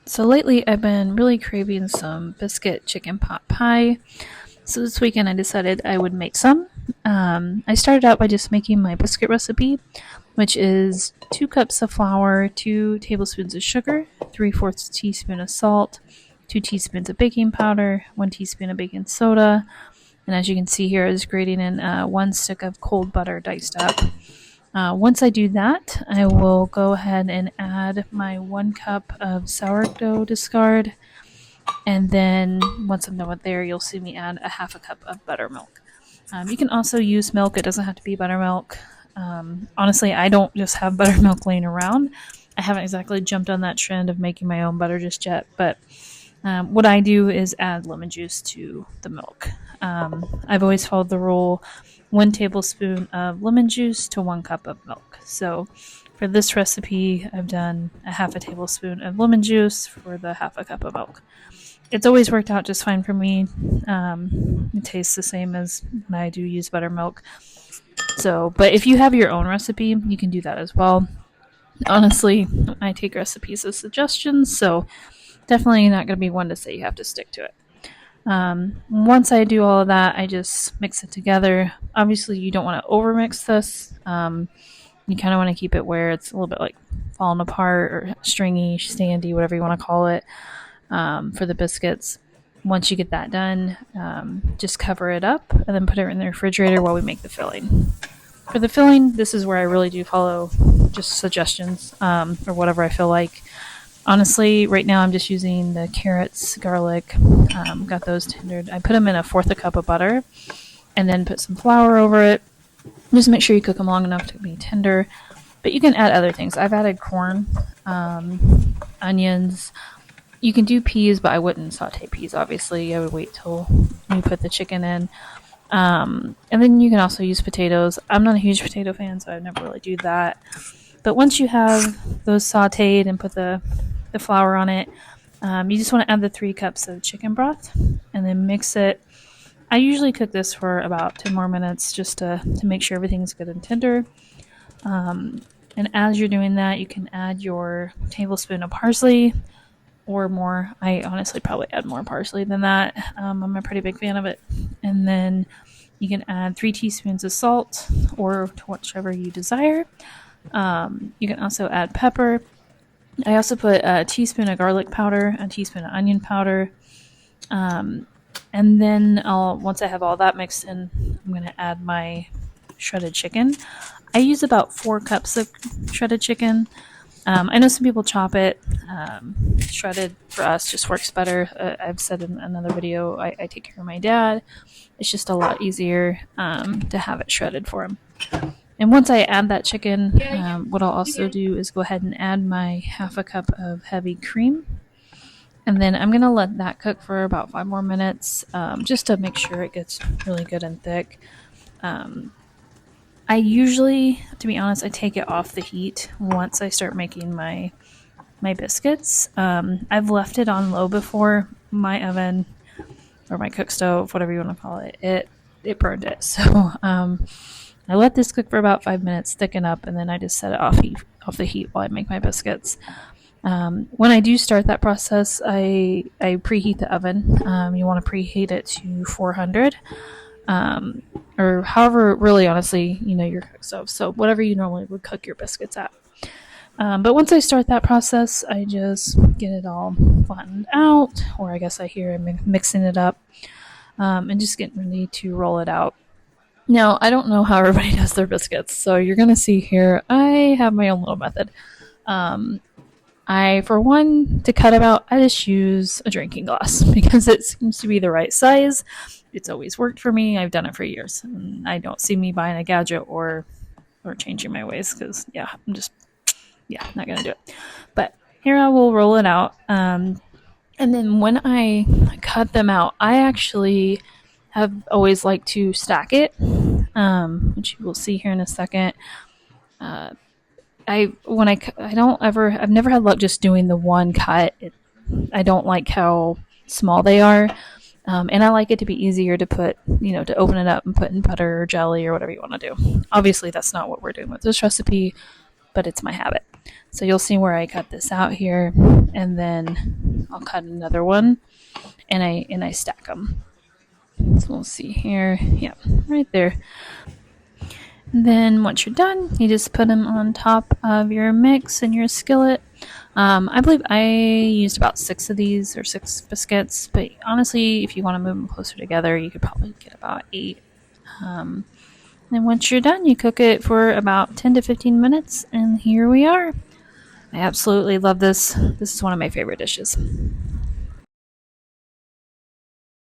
So lately I've been really craving some biscuit chicken pot pie. So this weekend I decided I would make some. I started out by just making my biscuit recipe, which is 2 cups of flour, 2 tablespoons of sugar, 3/4 teaspoon of salt, 2 teaspoons of baking powder, 1 teaspoon of baking soda, and as you can see here, I was grating in 1 stick of cold butter diced up. Once I do that, I will go ahead and add my 1 cup of sourdough discard. And then once I'm done with there, you'll see me add a half a cup of buttermilk. You can also use milk. It doesn't have to be buttermilk. Honestly, I don't just have buttermilk laying around. I haven't exactly jumped on that trend of making my own butter just yet. But what I do is add lemon juice to the milk. I've always followed the rule 1 tablespoon of lemon juice to 1 cup of milk. So for this recipe, I've done a half a tablespoon of lemon juice for the half a cup of milk. It's always worked out just fine for me. It tastes the same as when I do use buttermilk. So, but if you have your own recipe, you can do that as well. Honestly, I take recipes as suggestions, so definitely not going to be one to say you have to stick to it. Once I do all of that, I just mix it together. Obviously, you don't want to overmix this. You kind of want to keep it where it's a little bit like falling apart or stringy, standy, whatever you want to call it, for the biscuits. Once you get that done, just cover it up and then put it in the refrigerator while we make the filling. For the filling, this is where I really do follow just suggestions, or whatever I feel like. Honestly, right now I'm just using the carrots, garlic, got those tendered. I put them in 1/4 cup of butter and then put some flour over it. Just make sure you cook them long enough to be tender. But you can add other things. I've added corn, onions. You can do peas, but I wouldn't saute peas, obviously. I would wait till you put the chicken in. And then you can also use potatoes. I'm not a huge potato fan, so I never really do that. But once you have those sauteed and put the flour on it, you just want to add the 3 cups of chicken broth and then mix it. I usually cook this for about 10 more minutes just to make sure everything's good and tender. And as you're doing that, you can add your tablespoon of parsley or more. I honestly probably add more parsley than that. I'm a pretty big fan of it. And then you can add 3 teaspoons of salt or to whichever you desire. You can also add pepper. I also put a teaspoon of garlic powder, a teaspoon of onion powder. And then once I have all that mixed in, I'm going to add my shredded chicken. I use about 4 cups of shredded chicken. I know some people chop it. Shredded for us just works better. I've said in another video, I take care of my dad. It's just a lot easier to have it shredded for him. And once I add that chicken, what I'll also do is go ahead and add my half a cup of heavy cream. And then I'm going to let that cook for about 5 more minutes, just to make sure it gets really good and thick. I usually, to be honest, I take it off the heat once I start making my biscuits. I've left it on low before. My oven or my cook stove, whatever you want to call it, it burned it. So I let this cook for about 5 minutes, thicken up, and then I just set it off the heat while I make my biscuits. When I do start that process, I preheat the oven. You want to preheat it to 400. Or however, really honestly, your cook stove. So whatever you normally would cook your biscuits at. But once I start that process, I just get it all flattened out, or I guess I hear I'm mixing it up, and just getting ready to roll it out. Now, I don't know how everybody does their biscuits, so you're going to see here, I have my own little method. For one, to cut them out, I just use a drinking glass because it seems to be the right size. It's always worked for me. I've done it for years. And I don't see me buying a gadget or changing my ways because, I'm just, not going to do it. But here I will roll it out. And then when I cut them out, I actually have always liked to stack it, which you will see here in a second. I've never had luck just doing the one cut. I don't like how small they are. And I like it to be easier to put, to open it up and put in butter or jelly or whatever you want to do. Obviously, that's not what we're doing with this recipe. but it's my habit. So you'll see where I cut this out here, and then I'll cut another one, and I stack them. So we'll see here. Yeah, right there. And then once you're done, you just put them on top of your mix in your skillet. I believe I used about 6 of these, or 6 biscuits, but honestly, if you want to move them closer together, you could probably get about 8. And once you're done, you cook it for about 10 to 15 minutes, and here we are. I absolutely love this. This is one of my favorite dishes.